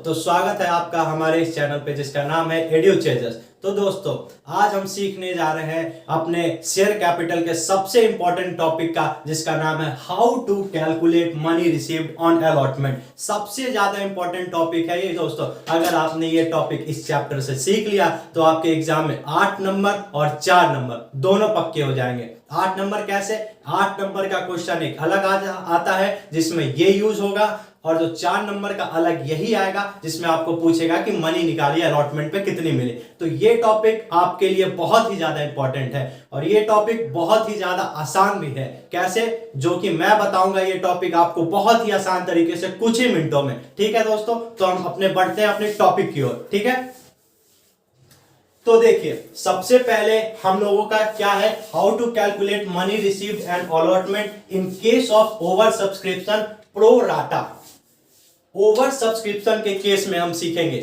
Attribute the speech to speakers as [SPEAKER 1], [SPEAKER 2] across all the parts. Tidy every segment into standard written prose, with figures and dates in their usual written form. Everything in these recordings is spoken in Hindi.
[SPEAKER 1] तो स्वागत है आपका हमारे इस चैनल पे जिसका नाम है एड्यूचेजर्स। तो दोस्तों, आज हम सीखने जा रहे हैं अपने शेयर कैपिटल के सबसे इंपॉर्टेंट टॉपिक का, जिसका नाम है how to calculate money received on allotment. सबसे ज्यादा इंपॉर्टेंट टॉपिक है ये दोस्तों। अगर आपने ये टॉपिक इस चैप्टर से सीख लिया तो आपके एग्जाम में 8 नंबर और 4 नंबर दोनों पक्के हो जाएंगे। 8 नंबर कैसे? 8 नंबर का क्वेश्चन एक अलग आता है जिसमें ये यूज होगा, और जो 4 नंबर का अलग यही आएगा जिसमें आपको पूछेगा कि मनी निकालिए अलॉटमेंट पे कितनी मिली। तो ये टॉपिक आपके लिए बहुत ही ज्यादा इंपॉर्टेंट है और ये टॉपिक बहुत ही ज्यादा आसान भी है। कैसे? जो कि मैं बताऊंगा ये टॉपिक आपको बहुत ही आसान तरीके से कुछ ही मिनटों में। ठीक है दोस्तों, तो हम बढ़ते हैं अपने टॉपिक की ओर। ठीक है, तो देखिए, सबसे पहले हम लोगों का क्या है, how to calculate money received and allotment in case of over subscription pro rata. Over subscription के केस में हम सीखेंगे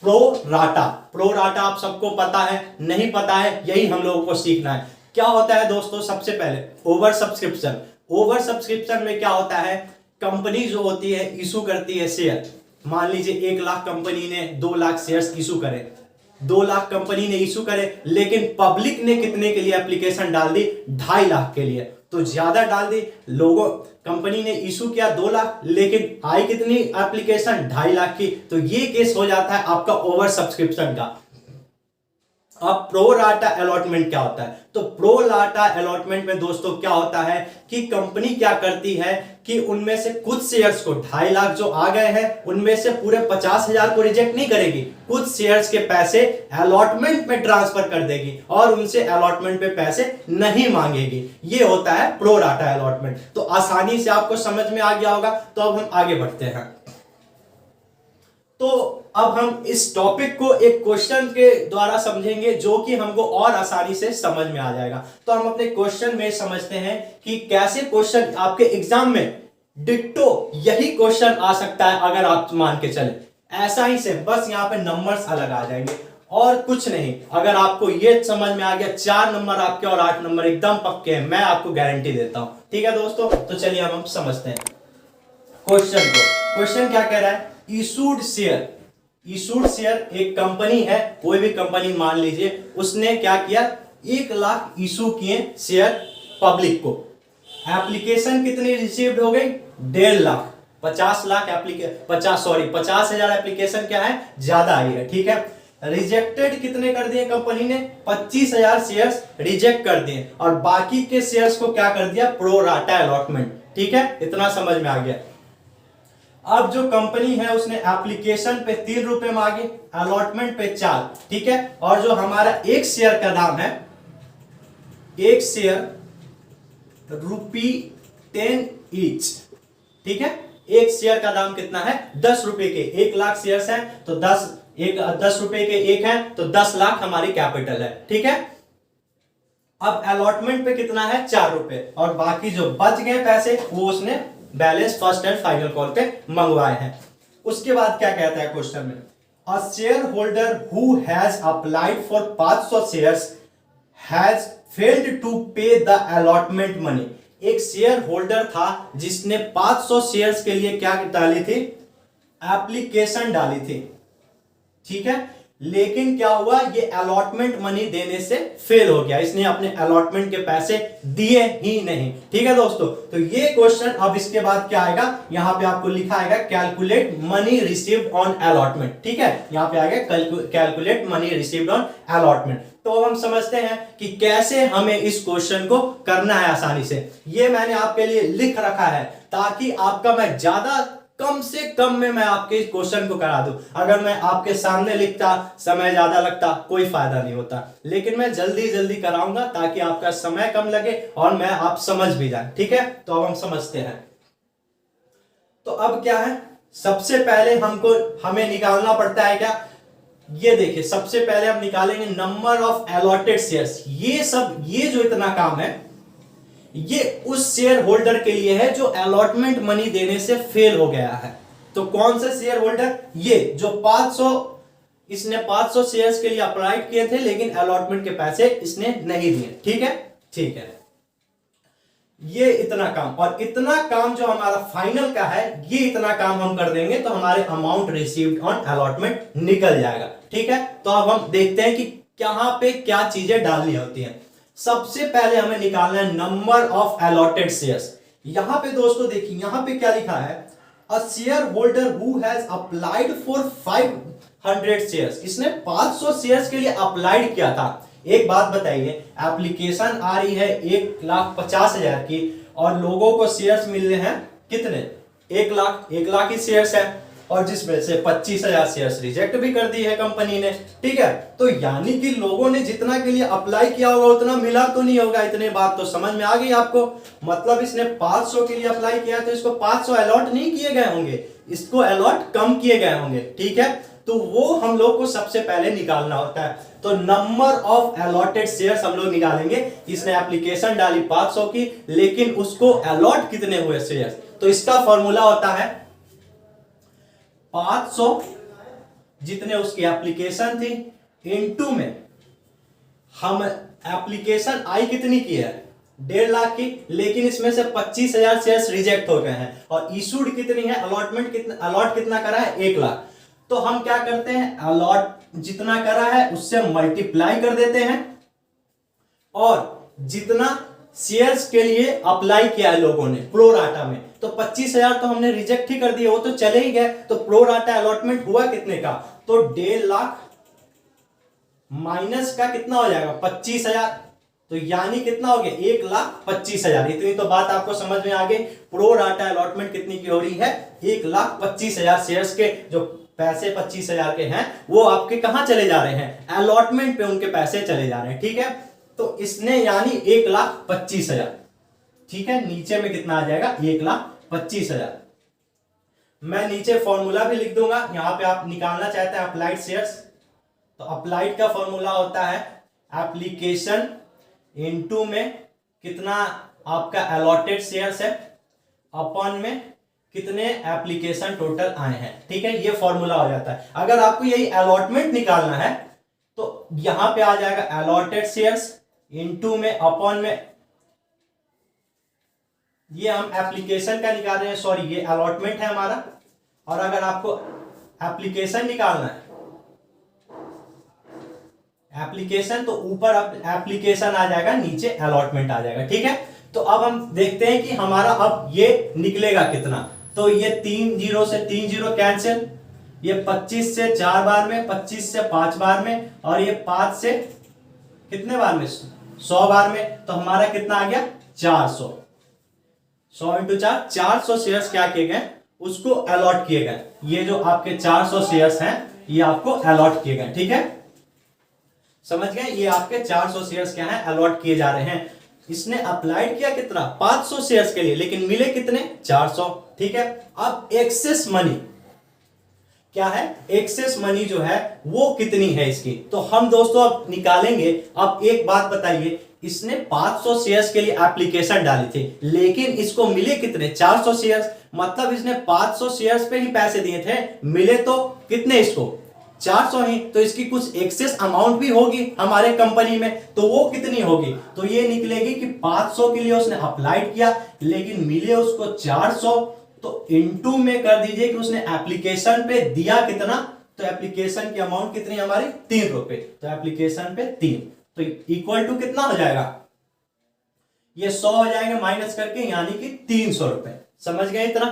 [SPEAKER 1] प्रो राटा। प्रो राटा आप सबको पता है, नहीं पता है, यही हम लोगों को सीखना है। क्या होता है दोस्तों? सबसे पहले ओवर सब्सक्रिप्शन। ओवर सब्सक्रिप्शन में क्या होता है, कंपनी जो होती है इशू करती है शेयर। मान लीजिए 1 लाख कंपनी ने 2 लाख शेयर्स इशू करे, 2 लाख कंपनी ने इशू करे, लेकिन पब्लिक ने कितने के लिए एप्लीकेशन डाल दी? 2.5 लाख के लिए। तो ज्यादा डाल दी लोगों, कंपनी ने इशू किया 2 लाख, लेकिन आई कितनी एप्लीकेशन? 2.5 लाख की। तो ये केस हो जाता है आपका ओवर सब्सक्रिप्शन का। अब प्रो राटा अलॉटमेंट क्या होता है? तो प्रो राटा अलॉटमेंट में दोस्तों क्या होता है कि कंपनी क्या करती है कि उनमें से कुछ शेयर्स को 2.5 लाख जो आ गए हैं उनमें से पूरे 50,000 को रिजेक्ट नहीं करेगी, कुछ शेयर्स के पैसे अलॉटमेंट में ट्रांसफर कर देगी और उनसे अलॉटमेंट पे पैसे नहीं मांगेगी। ये होता है प्रो राटा अलॉटमेंट। तो आसानी से आपको समझ में आ गया होगा। तो अब हम आगे बढ़ते हैं। तो अब हम इस टॉपिक को एक क्वेश्चन के द्वारा समझेंगे जो कि हमको और आसानी से समझ में आ जाएगा। तो हम अपने क्वेश्चन में समझते हैं कि कैसे क्वेश्चन आपके एग्जाम में डिट्टो यही क्वेश्चन आ सकता है अगर आप मान के चले। ऐसा ही से बस यहाँ पे नंबर्स अलग आ जाएंगे और कुछ नहीं। अगर आपको ये समझ में आ गया, 4 नंबर आपके और 8 नंबर एकदम पक्के हैं, मैं आपको गारंटी देता हूं। ठीक है दोस्तों, तो चलिए हम समझते हैं क्वेश्चन को। क्वेश्चन क्या कह रहा है? Issued share. इशूड शेयर एक कंपनी है, कोई भी कंपनी मान लीजिए, उसने क्या किया? 1 लाख इशू किए शेयर पब्लिक को। एप्लीकेशन कितनी रिसीव्ड हो गई? 1.5 लाख। 50,000 एप्लीकेशन क्या है? ज्यादा आई है। ठीक है, रिजेक्टेड कितने कर दिए कंपनी ने? 25,000 शेयर्स रिजेक्ट कर दिए और बाकी के शेयर्स को क्या कर दिया? Pro rata allotment. ठीक है, इतना समझ में आ गया। अब जो कंपनी है उसने एप्लीकेशन पे 3 रुपए मांगे, अलॉटमेंट पे 4। ठीक है, और जो हमारा एक शेयर का दाम है, एक शेयर ₹10 ईच। ठीक है, एक शेयर का दाम कितना है? 10 रुपए के। 1 लाख शेयर्स हैं तो 10 रुपए के एक है तो 10 लाख हमारी कैपिटल है। ठीक है, अब अलॉटमेंट पे कितना है? 4 रुपए, और बाकी जो बच गए पैसे वो उसने balance first and final call पे मंगवाए हैं। उसके बाद क्या कहता है क्वेश्चन में? A share holder who has applied for 500 shares has failed to pay the allotment money. एक शेयर होल्डर था जिसने 500 शेयर्स के लिए क्या डाली थी? एप्लीकेशन डाली थी। ठीक है, लेकिन क्या हुआ? ये अलॉटमेंट मनी देने से फेल हो गया, इसने अपने अलॉटमेंट के पैसे दिए ही नहीं। ठीक है दोस्तों, तो ये क्वेश्चन अब इसके बाद क्या आएगा? यहां पे आपको लिखा आएगा calculate money received on allotment. ठीक है, यहां पे आएगा calculate money received on allotment. तो अब हम समझते हैं कि कैसे हमें इस क्वेश्चन को करना है आसानी से। ये मैंने आपके लिए लिख रखा है ताकि आपका मैं ज्यादा कम से कम में मैं आपके क्वेश्चन को करा दूं। अगर मैं आपके सामने लिखता, समय ज्यादा लगता, कोई फायदा नहीं होता। लेकिन मैं जल्दी जल्दी कराऊंगा ताकि आपका समय कम लगे और मैं आप समझ भी जाए। ठीक है, तो अब हम समझते हैं। तो अब क्या है, सबसे पहले हमें निकालना पड़ता है क्या? ये देखिए, सबसे पहले हम निकालेंगे नंबर ऑफ अलॉटेड शेयर्स। ये जो इतना काम है ये उस शेयर होल्डर के लिए है जो अलॉटमेंट मनी देने से फेल हो गया है। तो कौन सा शेयर होल्डर? ये जो 500, इसने 500 शेयर्स के लिए अप्लाई किए थे लेकिन अलॉटमेंट के पैसे इसने नहीं दिए। ठीक है, ठीक है। ये इतना काम, और इतना काम जो हमारा फाइनल का है, ये इतना काम हम कर देंगे तो हमारे अमाउंट रिसीव्ड ऑन अलॉटमेंट निकल जाएगा। ठीक है, तो अब हम देखते हैं कि कहां पे क्या चीजें डालनी होती हैं। सबसे पहले हमें निकालना है नंबर ऑफ अलॉटेड शेयर्स। यहां पे दोस्तों देखिए, यहां पे क्या लिखा है, अ share holder who has applied for 500 shares. इसने 500 शेयर्स के लिए अप्लाइड किया था। एक बात बताइए, एप्लीकेशन आ रही है 1,50,000 की और लोगों को शेयर्स मिल रहे हैं कितने, 1 लाख ही शेयर्स है, और जिसमें से 25,000 शेयर्स रिजेक्ट भी कर दी है कंपनी ने। ठीक है, तो यानी कि लोगों ने जितना के लिए अप्लाई किया होगा उतना मिला तो नहीं होगा। इतने बात तो समझ में आ गई आपको। मतलब इसने 500 के लिए अप्लाई किया तो इसको 500 अलॉट नहीं किए गए होंगे, इसको अलॉट कम किए गए होंगे। ठीक है, तो वो हम लोग को सबसे पहले निकालना होता है। तो नंबर ऑफ अलॉटेड शेयर्स हम लोग निकालेंगे। इसने एप्लीकेशन डाली 500 की, लेकिन उसको अलॉट कितने हुए शेयर्स, तो इसका फॉर्मूला होता है 500 जितने उसकी एप्लीकेशन थी इनटू में हम एप्लीकेशन आई कितनी की है, 1.5 लाख की, लेकिन इसमें से 25,000 शेयर्स रिजेक्ट हो गए हैं, और इशूड कितनी है, अलॉटमेंट कितना, अलॉट कितना करा है, 1 लाख। तो हम क्या करते हैं, अलॉट जितना करा है उससे मल्टीप्लाई कर देते हैं, और जितना शेयर्स के लिए अप्लाई किया है लोगों ने प्रो राटा में, तो 25,000 तो हमने रिजेक्ट ही कर दिए, वो तो चले ही गए। तो प्रो राटा अलॉटमेंट हुआ कितने का, तो 1.5 लाख माइनस का कितना हो जाएगा, 25,000, तो यानी कितना हो गया, 1,25,000। इतनी तो बात आपको समझ में आ गई। प्रो राटा अलॉटमेंट कितनी की हो रही है, 1,25,000 शेयर्स के जो पैसे 25,000 के हैं वो आपके कहां चले जा रहे हैं, अलॉटमेंट पे उनके पैसे चले जा रहे हैं। ठीक है, तो इसने यानी 1,25,000। ठीक है, नीचे में कितना आ जाएगा, 1,25,000। मैं नीचे फॉर्मूला भी लिख दूंगा, यहां पे आप निकालना चाहते हैं अप्लाइड शेयर्स, तो अप्लाइड का फॉर्मूला होता है एप्लीकेशन इनटू में कितना आपका अलॉटेड शेयर्स है, अपॉन में कितने एप्लीकेशन टोटल आए हैं। ठीक है, ये फॉर्मूला हो जाता है। अगर आपको यही अलॉटमेंट निकालना है तो यहां पे आ जाएगा अलॉटेड शेयर्स इनटू में अपॉन में, ये हम एप्लीकेशन का निकाल रहे हैं, सॉरी ये अलॉटमेंट है हमारा। और अगर आपको एप्लीकेशन निकालना है, एप्लीकेशन, तो ऊपर एप्लीकेशन आ जाएगा, नीचे अलॉटमेंट आ जाएगा। ठीक है, तो अब हम देखते हैं कि हमारा अब ये निकलेगा कितना। तो ये 3 0 से 3 0 कैंसिल, ये 25 से 4 बार में, 25 से 5 बार में, और ये 5 से कितने बार में, 100 बार में। तो हमारा कितना आ गया, 400। 100 इंटू 4, 400 शेयर्स क्या किए गए, उसको अलॉट किए गए। ये जो आपके 400 शेयर्स हैं ये आपको अलॉट किए गए। ठीक है, समझ गए, ये आपके 400 शेयर्स क्या है, अलॉट किए जा रहे हैं। इसने अप्लाइड किया कितना, 500 शेयर्स के लिए, लेकिन मिले कितने, 400। ठीक है, अब एक्सेस मनी क्या है, एक्सेस मनी जो है वो कितनी है इसकी, तो हम दोस्तों अब निकालेंगे। अब एक बात बताइए, इसने 500 शेयर्स के लिए एप्लीकेशन डाली थी, लेकिन इसको मिले कितने, 400 शेयर्स, मतलब इसने 500 शेयर्स पे ही पैसे दिए थे, मिले तो कितने इसको, 400 ही। तो इसकी कुछ एक्सेस अमाउंट भी होगी हमारे कंपनी में, तो वो कितनी होगी, तो ये निकलेगी कि 500 के लिए उसने अप्लाइड किया लेकिन मिले उसको 400, तो इनटू में कर दीजिए कि उसने एप्लीकेशन पे दिया कितना, तो एप्लीकेशन की अमाउंट कितनी हमारी, 3 रुपए, तो एप्लीकेशन पे 3, तो इक्वल टू कितना हो जाएगा, ये 100 हो जाएंगे माइनस करके, यानी कि 300 रुपए। समझ गए इतना,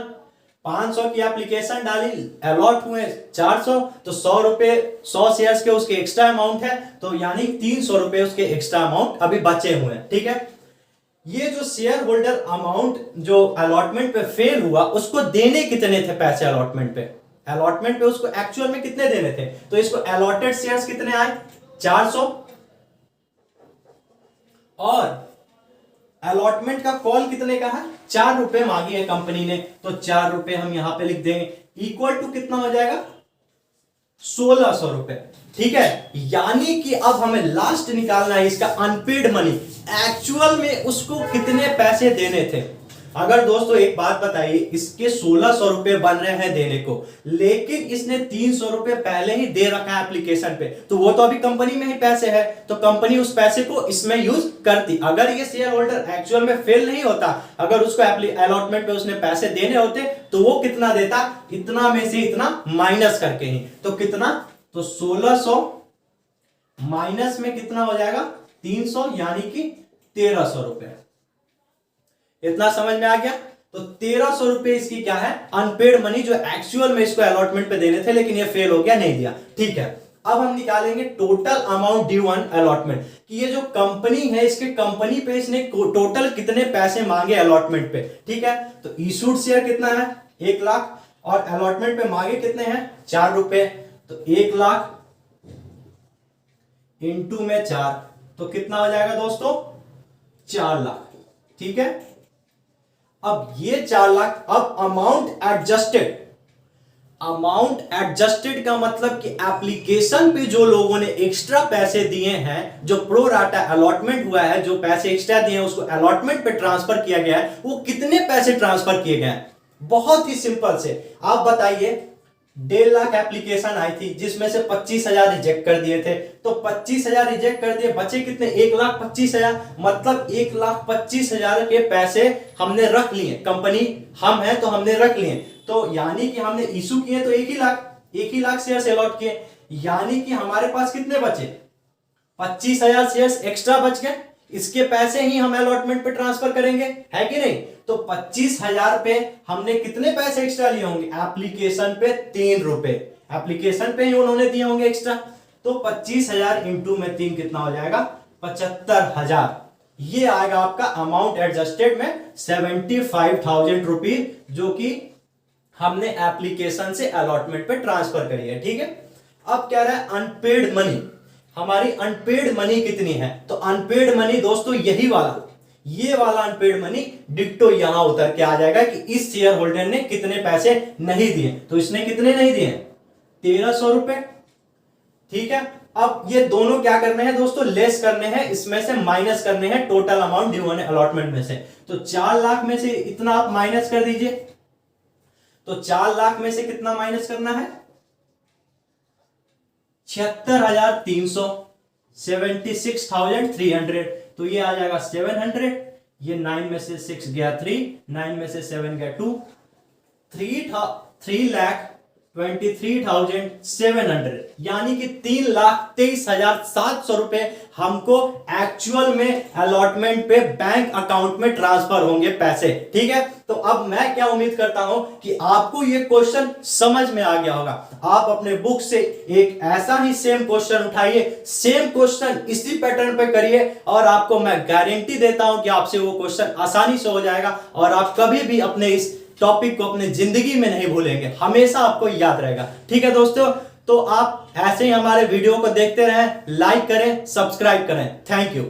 [SPEAKER 1] 500 की एप्लीकेशन डाली, अलॉट हुए 400, तो 100 रुपए, 100 शेयर्स के उसके एक्स्ट्रा अमाउंट है, तो यानी 300 रुपए उसके एक्स्ट्रा अमाउंट अभी बचे हुए हैं। ठीक है, ये जो शेयर होल्डर अमाउंट जो अलॉटमेंट पे फेल हुआ, उसको देने कितने थे पैसे अलॉटमेंट पे, अलॉटमेंट पे उसको एक्चुअल में कितने देने थे, तो इसको अलॉटेड शेयर्स कितने आए, 400, और अलॉटमेंट का कॉल कितने का है, 4 रुपए मांगी है कंपनी ने, तो 4 रुपए हम यहां पे लिख देंगे, इक्वल टू कितना हो जाएगा, 1600 रुपए। ठीक है, यानी कि अब हमें लास्ट निकालना है इसका अनपेड मनी, एक्चुअल में उसको कितने पैसे देने थे। अगर दोस्तों एक बात बताइए, इसके 1600 रुपए बन रहे हैं देने को, लेकिन इसने 300 रुपए पहले ही दे रखा है एप्लीकेशन पे, तो वो तो अभी कंपनी में ही पैसे है, तो कंपनी उस पैसे को इसमें यूज करती। अगर ये शेयर होल्डर एक्चुअल में फेल नहीं होता, अगर उसको अलॉटमेंट पे उसने पैसे देने होते, तो वो कितना देता, इतना में से इतना माइनस करके ही। तो कितना, तो 1600 माइनस में कितना हो जाएगा 300, यानी कि 1300 रुपए। इतना समझ में आ गया। तो 1300 रुपए इसकी क्या है, अनपेड मनी, जो एक्चुअल में इसको अलॉटमेंट पे देने थे, लेकिन ये फेल हो गया, नहीं दिया। ठीक है, अब हम निकालेंगे total amount due on allotment, कि ये जो कंपनी है, इसके कंपनी पे इसने टोटल कितने पैसे मांगे अलॉटमेंट पे। ठीक है, तो इशूड शेयर कितना है 1 लाख, और अलॉटमेंट पे मांगे कितने हैं 4 रुपए, तो 1 लाख इंटू में 4, तो कितना हो जाएगा दोस्तों 4 लाख। ठीक है, अब ये 4 लाख, अब अमाउंट एडजस्टेड, अमाउंट एडजस्टेड का मतलब कि एप्लीकेशन पे जो लोगों ने एक्स्ट्रा पैसे दिए हैं, जो प्रो राटा अलॉटमेंट हुआ है, जो पैसे एक्स्ट्रा दिए हैं उसको अलॉटमेंट पे ट्रांसफर किया गया है, वो कितने पैसे ट्रांसफर किए गए हैं। बहुत ही सिंपल से आप बताइए, 1.5 लाख एप्लीकेशन आई थी, जिसमें से 25,000 रिजेक्ट कर दिए थे, तो 25,000 रिजेक्ट कर दिए, बचे कितने 1,25,000, मतलब 1,25,000 के पैसे हमने रख लिए, कंपनी हम है तो हमने रख लिए, तो यानी कि हमने इशू किए तो 1 ही लाख शेयर अलॉट किए, यानी कि हमारे पास कितने बचे 25,000 शेयर्स एक्स्ट्रा बच गए, इसके पैसे ही हम अलॉटमेंट पे ट्रांसफर करेंगे, है कि नहीं। तो 25,000 पे हमने कितने पैसे एक्स्ट्रा लिए होंगे, एप्लीकेशन पे 3 रुपए, एप्लीकेशन पे ही उन्होंने दिए होंगे एक्स्ट्रा, तो 25,000 इंटू में 3 कितना हो जाएगा 75,000। ये आएगा आपका अमाउंट एडजस्टेड में 75,000 रुपीज, जो कि हमने एप्लीकेशन से अलॉटमेंट पे ट्रांसफर करी है। ठीक है, अब कह रहा है अनपेड मनी, हमारी अनपेड मनी कितनी है, तो अनपेड मनी दोस्तों यही वाला, ये वाला अनपेड मनी डिक्टो यहां उतर के आ जाएगा कि इस शेयर होल्डर ने कितने पैसे नहीं दिए, तो इसने कितने नहीं दिए 1300 रुपए। ठीक है, अब ये दोनों क्या करने हैं दोस्तों, लेस करने हैं, इसमें से माइनस करने हैं total amount due on allotment में से। तो 4 लाख में से इतना आप माइनस कर दीजिए, तो 4 लाख में से कितना माइनस करना है 76,300, 76,300, तो ये आ जाएगा 700, ये 9 में से 6 गया 3, 9 में से 7 गया 2, 3,23,700, यानी कि 3,23,700 रुपए हमको एक्चुअल में अलॉटमेंट पे बैंक अकाउंट में ट्रांसफर होंगे पैसे। ठीक है, तो अब मैं क्या उम्मीद करता हूं कि आपको ये क्वेश्चन समझ में आ गया होगा। आप अपने बुक से एक ऐसा ही सेम क्वेश्चन उठाइए, सेम क्वेश्चन इसी पैटर्न पे करिए, और आपको मैं गारंटी देता हूं कि आपसे वो क्वेश्चन आसानी से हो जाएगा, और आप कभी भी अपने इस टॉपिक को अपने जिंदगी में नहीं भूलेंगे, हमेशा आपको याद रहेगा। ठीक है दोस्तों, तो आप ऐसे ही हमारे वीडियो को देखते रहें, लाइक करें, सब्सक्राइब करें। Thank you.